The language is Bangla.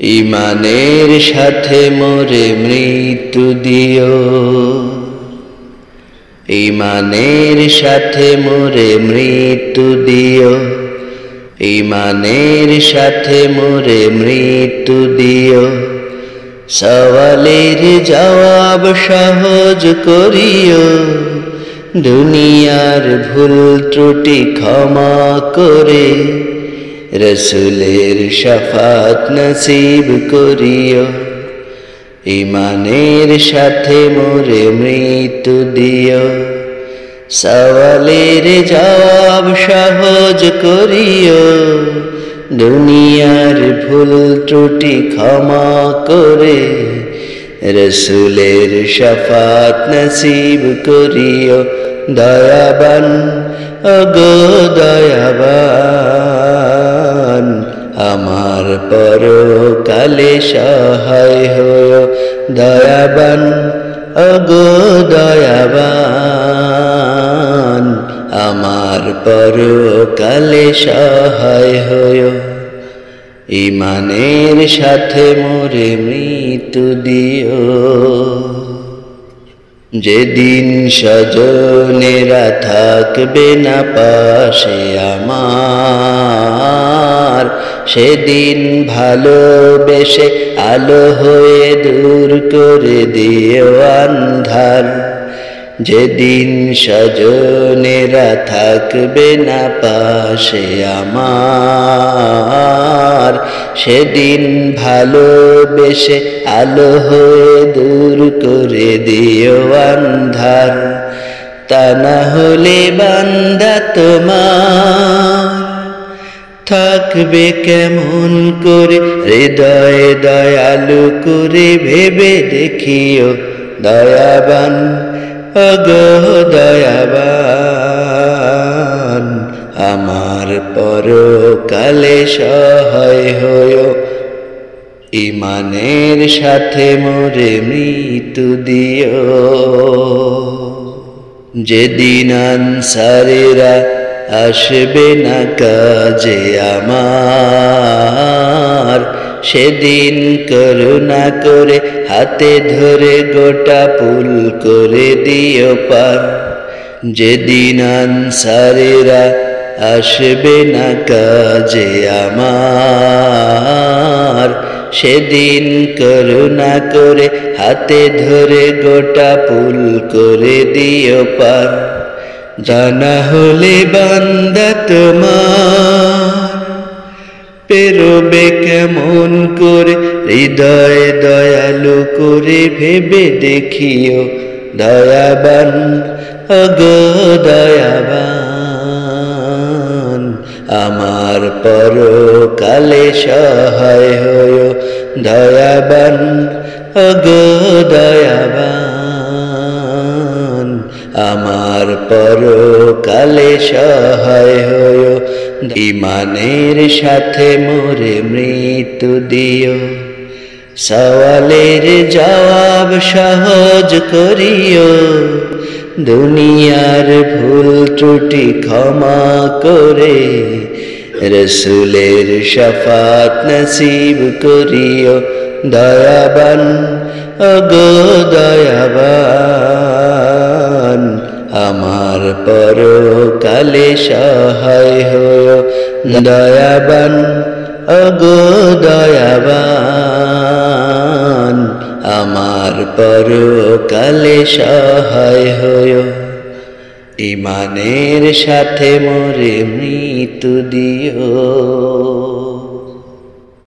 ঈমানের সাথে মোরে মৃত্যু দিও, ঈমানের সাথে মোরে মৃত্যু দিও, ঈমানের সাথে মোরে মৃত্যু দিও। সওয়ালের জবাব সহজ করিও, দুনিয়ার ভুল ত্রুটি ক্ষমা করে রসুলের শফাত নসিব করিও। ঈমানের সাথে মোরে মৃত্যু দিও, সওয়ালের জবাব সহজ করিও, দুনিয়ার ভুল ত্রুটি ক্ষমা করে রসুলের শফাত নসিব করিও। দয়াবান ওগো দয়াবান, আমার পরকালে সহায় হও। দয়াবান ওগো দয়াবান, আমার পরকালে সহায় হও। ঈমানের সাথে মোরে মৃত্যু দিও, যেদিন স্বজনেরা থাকবে না পাশে আমার, সেদিন ভালোবেসে আলো হয়ে দূর করে দিও আন্ধার। যেদিন স্বজনেরা থাকবে না পাশে আমার, সেদিন ভালোবেসে আলো হয়ে দূর করে দিও আন্ধার। তা না হলে বান্দা তোমার থাকবে কেমন করে, হৃদয়ে দয়ালু করে ভেবে দেখিও। দয়াবান ওগো দয়াবান, আমার পরকালে সহায় হও। ঈমানের সাথে মোরে মৃত্যু দিও, যেদিন আনসারেরা আসবে না কাজে আমার, সেদিন করুণা করে হাতে ধরে গোটা পুল করে দিও পার। যেদিন আনসারেরা আসবে না কাজে আমার, সেদিন করুণা করে হাতে ধরে গোটা পুল করে দিও পার। জানা হলে বান্দা তোমার পেরোবে কেমন করে, হৃদয়ে দয়ালু করে ভেবে দেখিও। দয়াবান ওগো দয়াবান, আমার পরকালে সহায় হও। দয়াবান ওগো দয়াবান, আমার পরকালে সহায় হও। ঈমানের সাথে মোরে মৃত্যু দিও, সওয়ালের জবাব সহজ করিও, দুনিয়ার ভুল ত্রুটি ক্ষমা করে রসুলের শফাত নসিব করিও। দয়াবান ওগো দয়াবান, আমার পরকালে সহায় হও। দয়াবান ওগো দয়াবান, আমার পরকালে সহায় হও। ঈমানের সাথে মোরে মৃত্যু দিও।